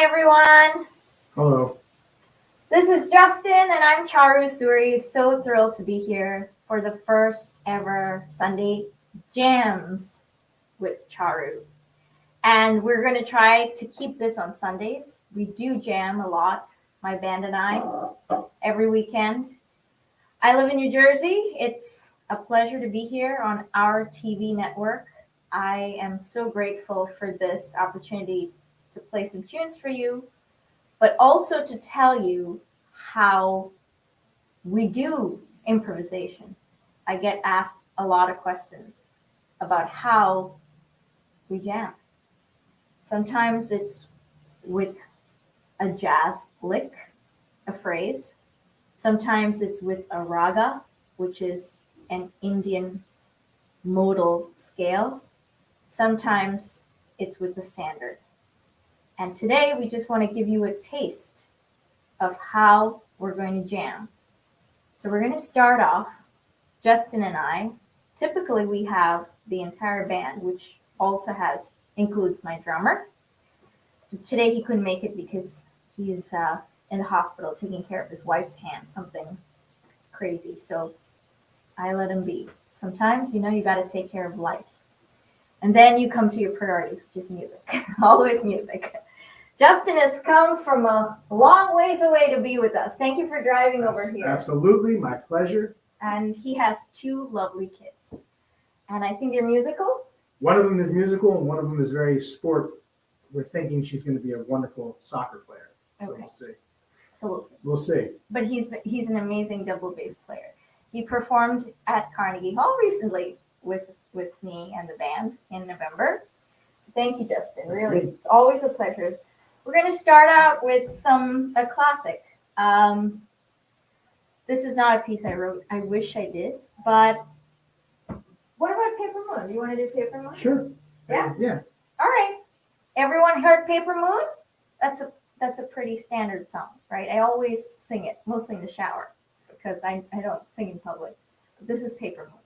Hi, everyone. Hello. This is Justin, and I'm Charu Suri. So thrilled to be here for the first ever Sunday Jamz with Charu. And we're going to try to keep this on Sundays. We do jam a lot, my band and I, every weekend. I live in New Jersey. It's a pleasure to be here on our TV network. I am so grateful for this opportunity to play some tunes for you, but also to tell you how we do improvisation. I get asked a lot of questions about how we jam. Sometimes it's with a jazz lick, a phrase. Sometimes it's with a raga, which is an Indian modal scale. Sometimes it's with the standard. And today we just want to give you a taste of how we're going to jam. So we're going to start off, Justin and I. Typically we have the entire band, which also includes my drummer. Today he couldn't make it because he's in the hospital taking care of his wife's hand, something crazy. So I let him be. Sometimes, you got to take care of life. And then you come to your priorities, which is music. Always music. Justin has come from a long ways away to be with us. Thank you for driving over here. Absolutely, my pleasure. And he has two lovely kids. And I think they're musical. One of them is musical and one of them is very sport. We're thinking she's going to be a wonderful soccer player. So Okay. we'll see. So we'll see. We'll see. But he's an amazing double bass player. He performed at Carnegie Hall recently with me and the band in November. Thank you, Justin. Really, it's always a pleasure. We're going to start out with a classic. This is not a piece I wrote. I wish I did. But what about Paper Moon? Do you want to do Paper Moon? Sure. Yeah? Yeah. All right. Everyone heard Paper Moon? That's a pretty standard song, right? I always sing it, mostly in the shower, because I don't sing in public. But this is Paper Moon.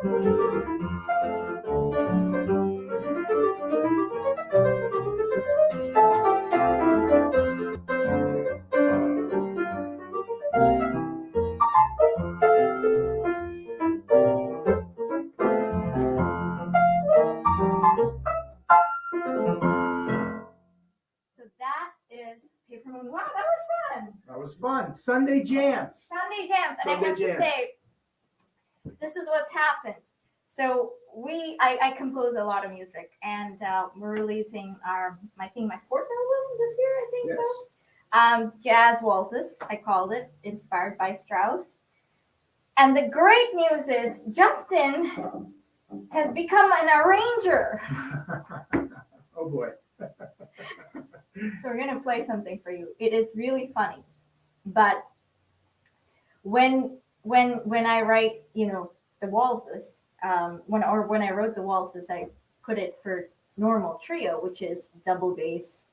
So that is Paper Moon. Wow, that was fun. That was fun. Sunday Jamz. Sunday Jamz. And I have to say, this is what's happened. So I compose a lot of music, and we're releasing my fourth album this year, I think so. Jazz Waltzes, I called it, inspired by Strauss. And the great news is Justin has become an arranger. Oh boy. So we're gonna play something for you. It is really funny, but when I write, the waltzes, when I wrote the waltzes, I put it for normal trio, which is double bass,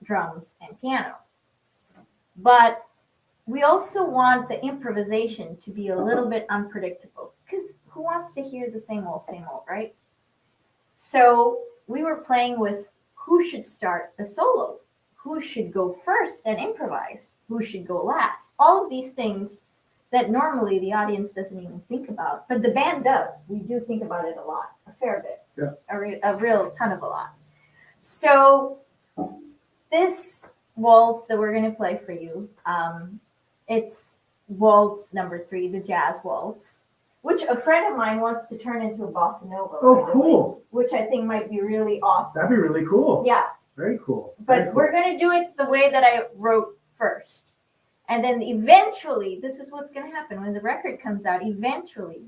drums, and piano. But we also want the improvisation to be a little bit unpredictable, because who wants to hear the same old, right? So we were playing with who should start the solo, who should go first and improvise, who should go last. All of these things that normally the audience doesn't even think about, but the band does. We do think about it a lot, a fair bit, a real ton of a lot. So this waltz that we're going to play for you, it's waltz number 3, the jazz waltz, which a friend of mine wants to turn into a bossa nova. Oh, cool. Which I think might be really awesome. That'd be really cool. Yeah. Very cool. But we're going to do it the way that I wrote first. And then eventually, this is what's going to happen. When the record comes out, eventually,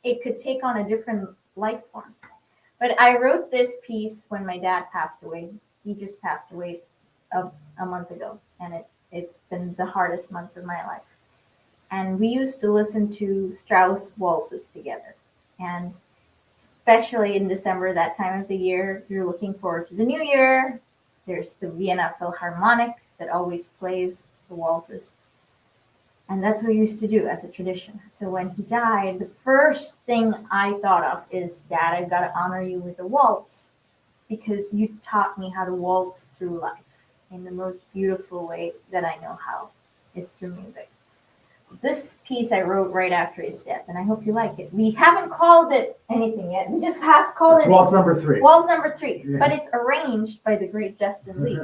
it could take on a different life form. But I wrote this piece when my dad passed away. He just passed away a month ago. And it's been the hardest month of my life. And we used to listen to Strauss waltzes together. And especially in December, that time of the year, you're looking forward to the new year. There's the Vienna Philharmonic that always plays the waltzes. And that's what we used to do as a tradition. So when he died, the first thing I thought of is, Dad, I've got to honor you with a waltz, because you taught me how to waltz through life in the most beautiful way that I know how, is through music. So this piece I wrote right after his death, and I hope you like it. We haven't called it anything yet. We just have called it waltz number 3. Waltz number 3, yeah. But it's arranged by the great Justin Lee.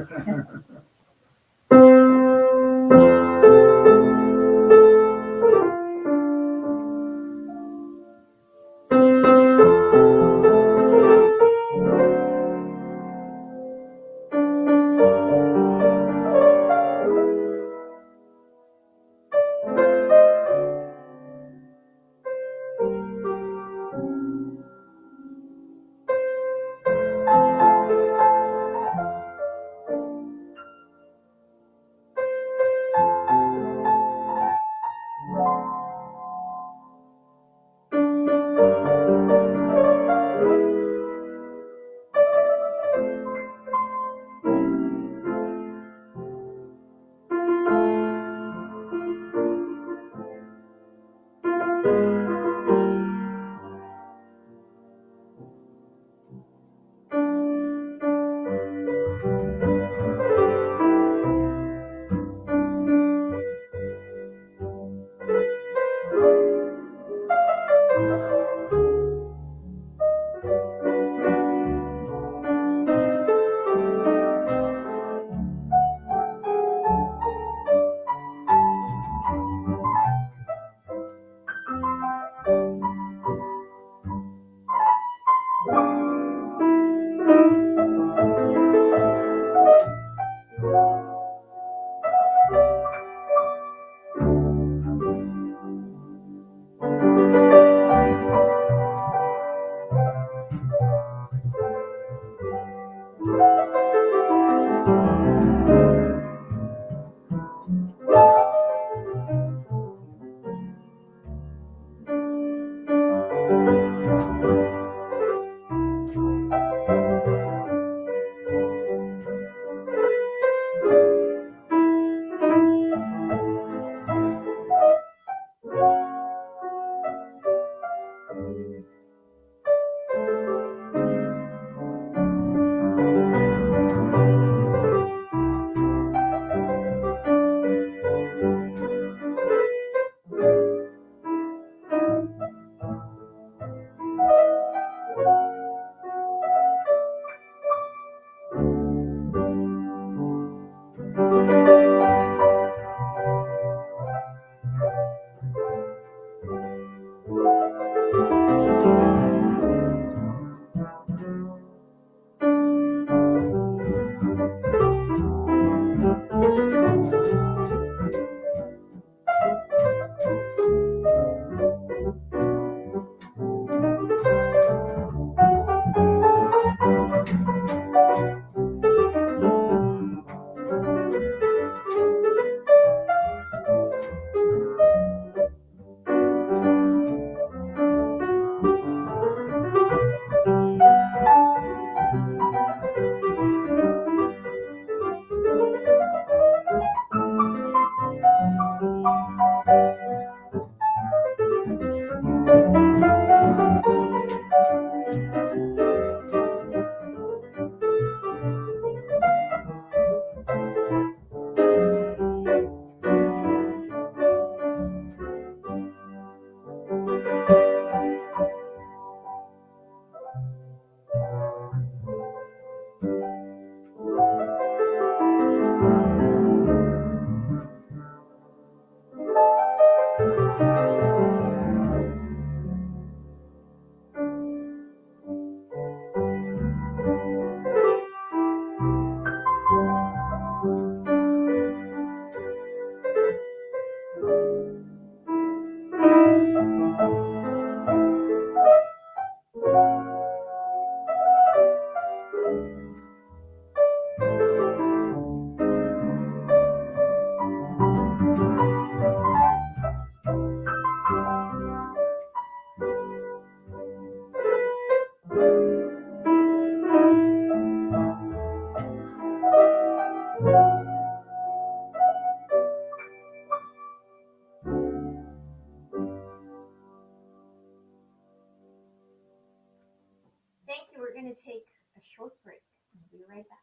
Thank you. We're going to take a short break. We'll be right back.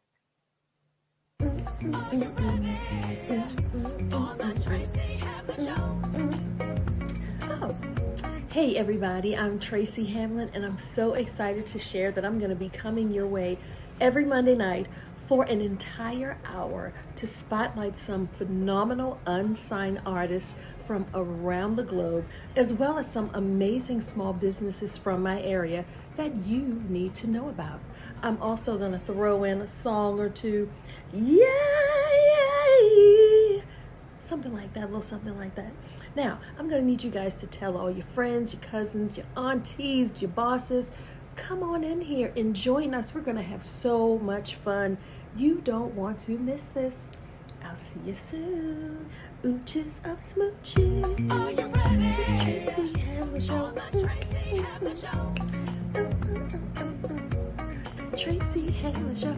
Hey everybody, I'm Tracy Hamlin and I'm so excited to share that I'm going to be coming your way every Monday night for an entire hour to spotlight some phenomenal unsigned artists from around the globe, as well as some amazing small businesses from my area that you need to know about. I'm also going to throw in a song or two. Yeah, something like that, a little something like that. Now, I'm going to need you guys to tell all your friends, your cousins, your aunties, your bosses, come on in here and join us. We're going to have so much fun. You don't want to miss this. I'll see you soon. Ooches of smooching. Are you ready? The Tracy Hamlin Show. Tracy Hamlin Show. Tracy Hamlin Show.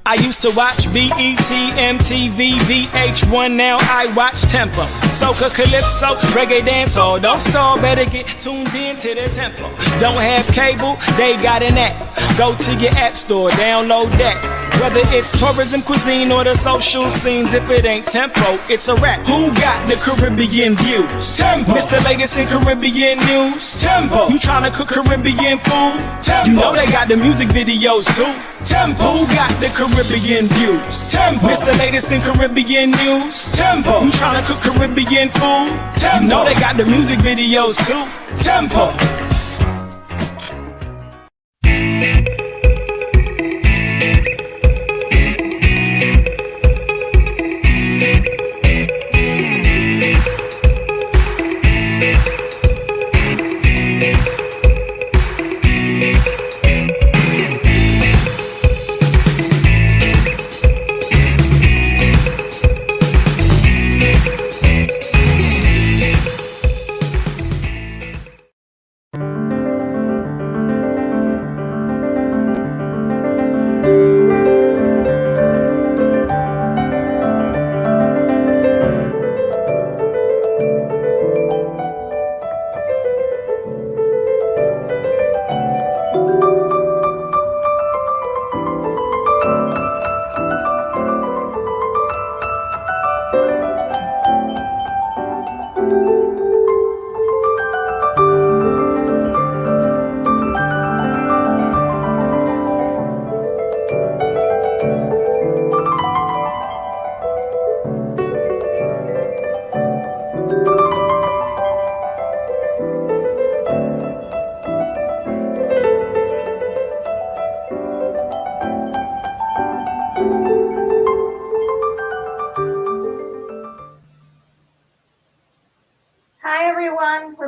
I used to watch BET, MTV, VH1, now I watch Tempo. Soca, Calypso, Reggae Dancehall. Don't stall, better get tuned in to the tempo. Don't have cable, they got an app. Go to your app store, download that. Whether it's tourism, cuisine, or the social scenes, if it ain't Tempo, it's a rap. Who got the Caribbean views? Tempo. Mr. Latest in Caribbean news? Tempo. You tryna cook Caribbean food? Tempo. You know they got the music videos too. Tempo. Who got the Caribbean views? Tempo. Mr. Latest in Caribbean news? Tempo. You tryna cook Caribbean food? Tempo. You know they got the music videos too. Tempo.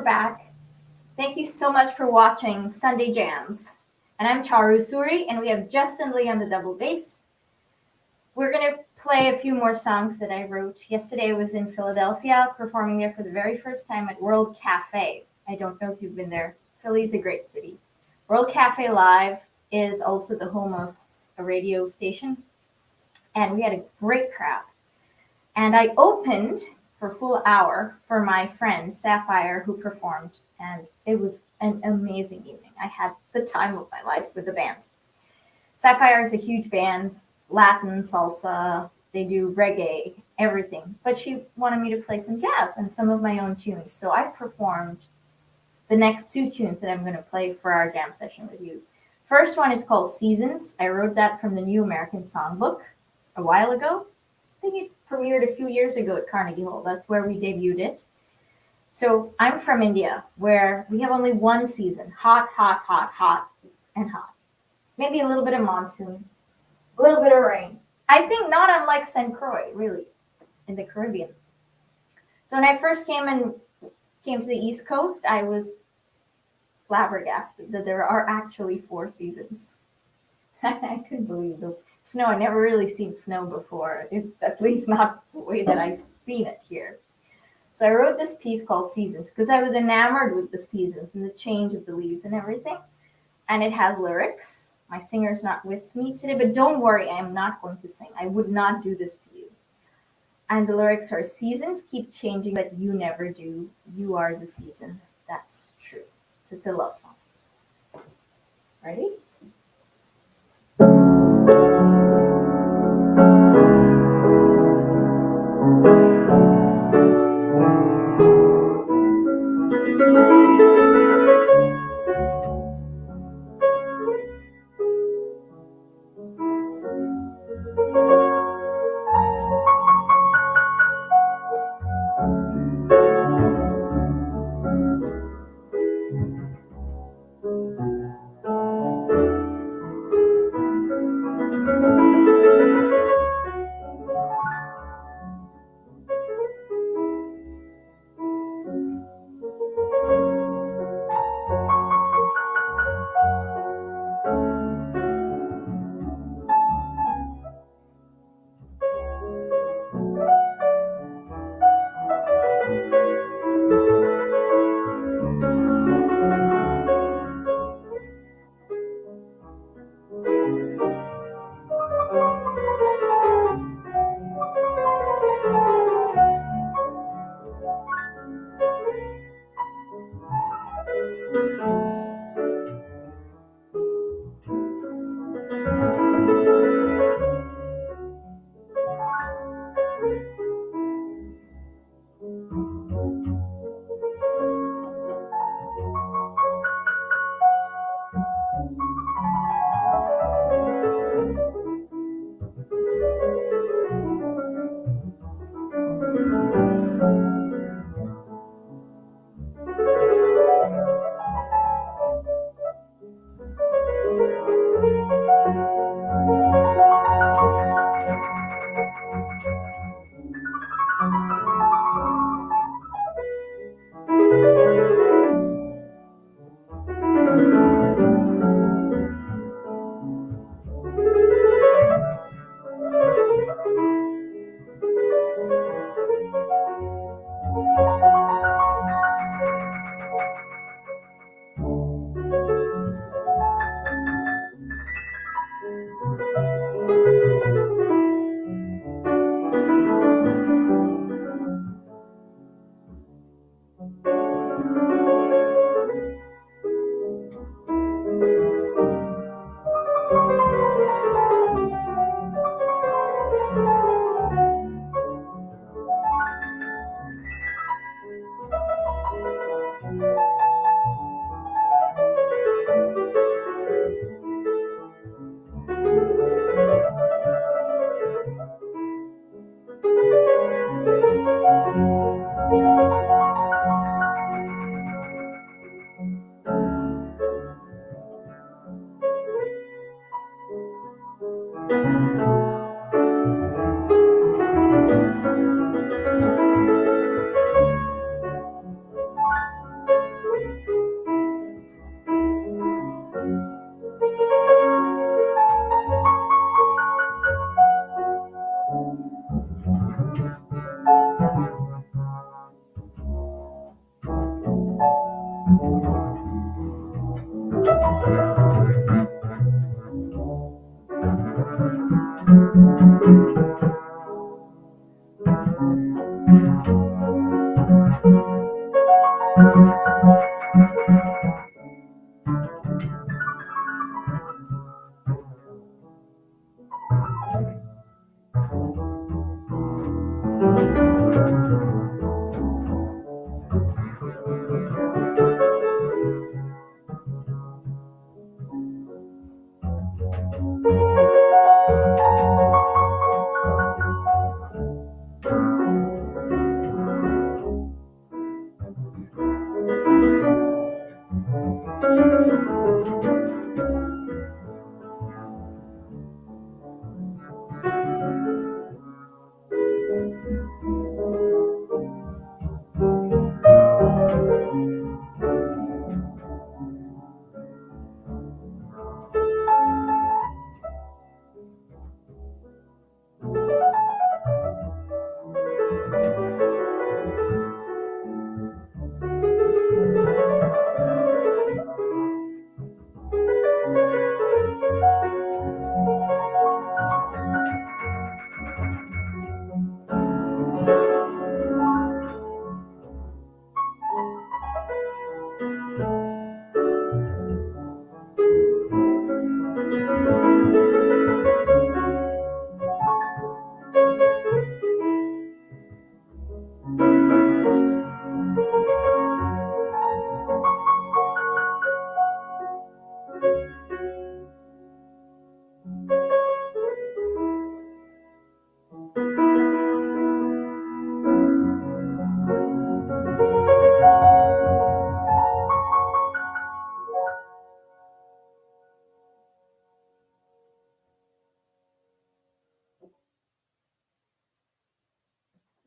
back. Thank you so much for watching Sunday Jams. And I'm Charu Suri, and we have Justin Lee on the double bass. We're going to play a few more songs that I wrote. Yesterday I was in Philadelphia, performing there for the very first time at World Cafe. I don't know if you've been there. Philly's a great city. World Cafe Live is also the home of a radio station, and we had a great crowd. And I opened for a full hour for my friend Sapphire, who performed, and it was an amazing evening. I had the time of my life with the band. Sapphire is a huge band, Latin, salsa, they do reggae, everything. But she wanted me to play some jazz and some of my own tunes. So I performed the next two tunes that I'm going to play for our jam session with you. First one is called Seasons. I wrote that from the New American Songbook a while ago. I think it premiered a few years ago at Carnegie Hall. That's where we debuted it. So I'm from India, where we have only one season, hot, hot, hot, hot, and hot. Maybe a little bit of monsoon, a little bit of rain. I think not unlike St. Croix, really, in the Caribbean. So when I first came to the East Coast, I was flabbergasted that there are actually 4 seasons. I couldn't believe the snow. I never really seen snow before, at least not the way that I've seen it here. So I wrote this piece called Seasons because I was enamored with the seasons and the change of the leaves and everything. And it has lyrics. My singer's not with me today, but don't worry, I am not going to sing. I would not do this to you. And the lyrics are, seasons keep changing, but you never do. You are the season. That's true. So it's a love song. Ready?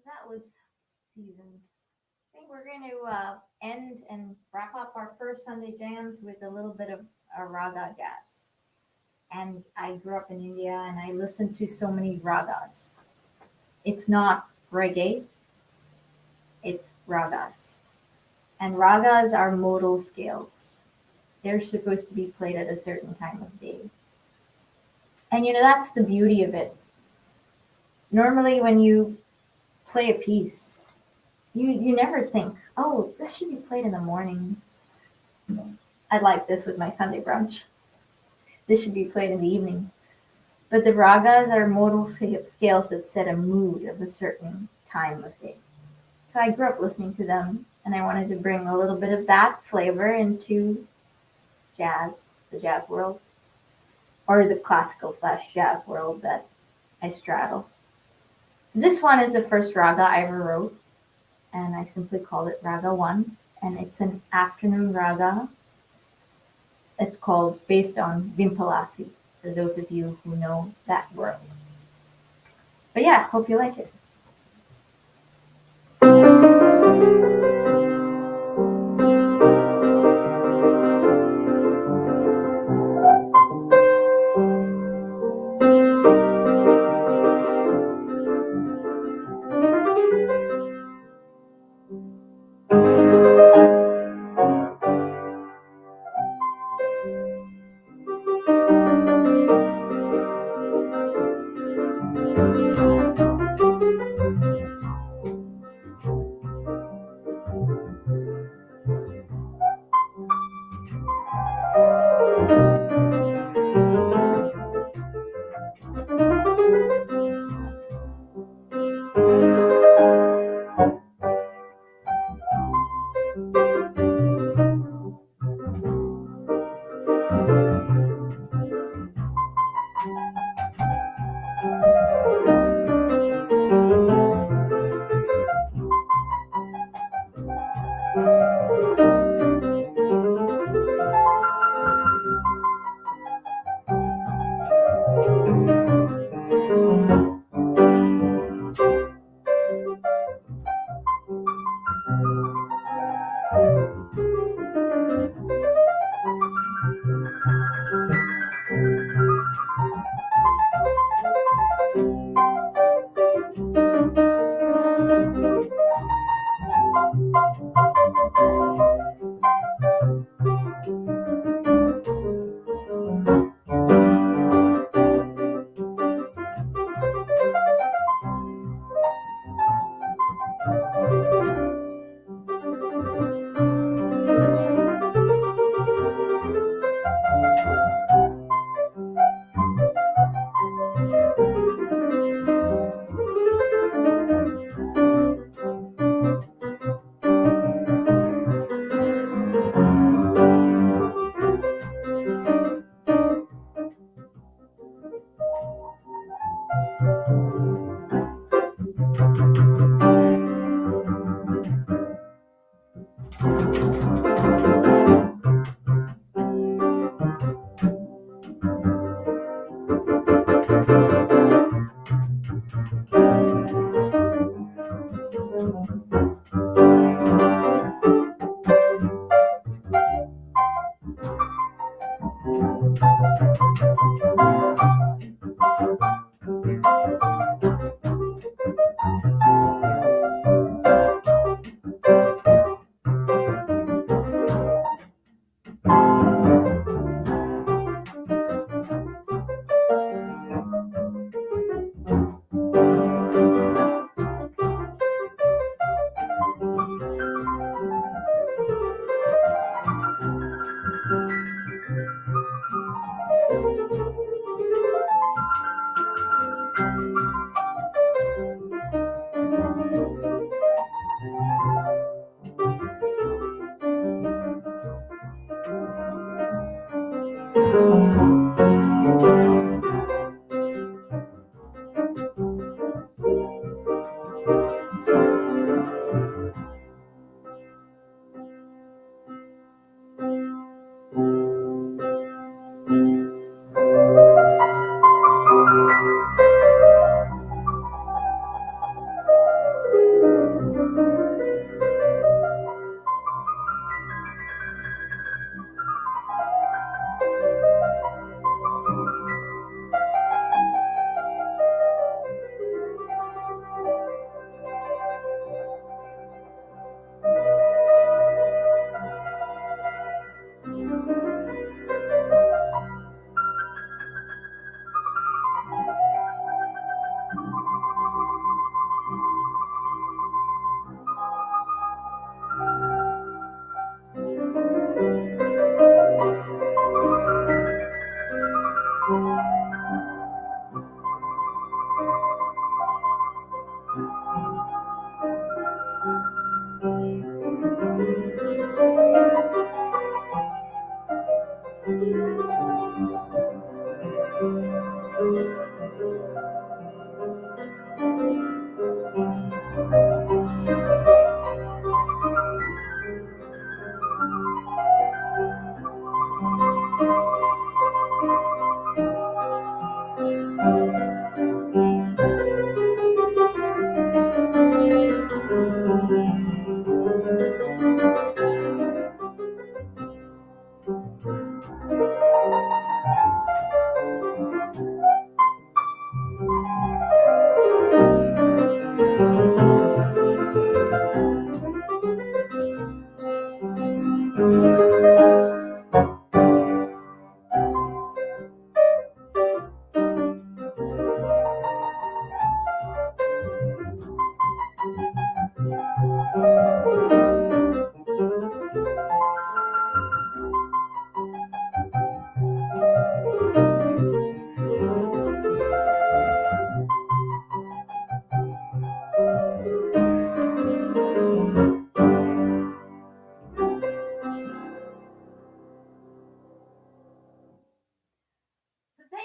That was Seasons. I think we're going to end and wrap up our first Sunday jams with a little bit of a raga jazz. And I grew up in India and I listened to so many ragas. It's not reggae, it's ragas. And ragas are modal scales. They're supposed to be played at a certain time of day. And that's the beauty of it. Normally, when you play a piece, you never think, oh, this should be played in the morning. I'd like this with my Sunday brunch. This should be played in the evening. But the ragas are modal scales that set a mood of a certain time of day. So I grew up listening to them, and I wanted to bring a little bit of that flavor into jazz, the jazz world, or the classical / jazz world that I straddle. So this one is the first raga I ever wrote, and I simply called it Raga 1, and it's an afternoon raga. It's based on Vimpalasi, for those of you who know that world. But yeah, hope you like it.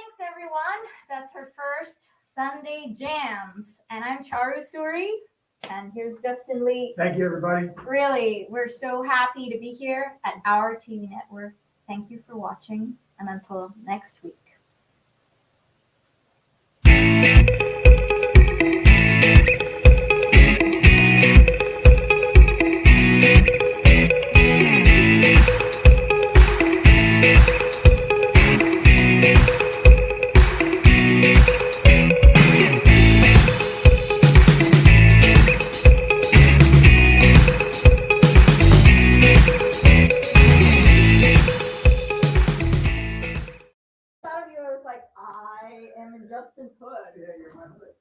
thanks everyone. That's her first Sunday Jams. And I'm Charu Suri. And here's Justin Lee. Thank you, everybody. Really, we're so happy to be here at our TV network. Thank you for watching. And until next week. Justin's hood. Yeah, you're my hood.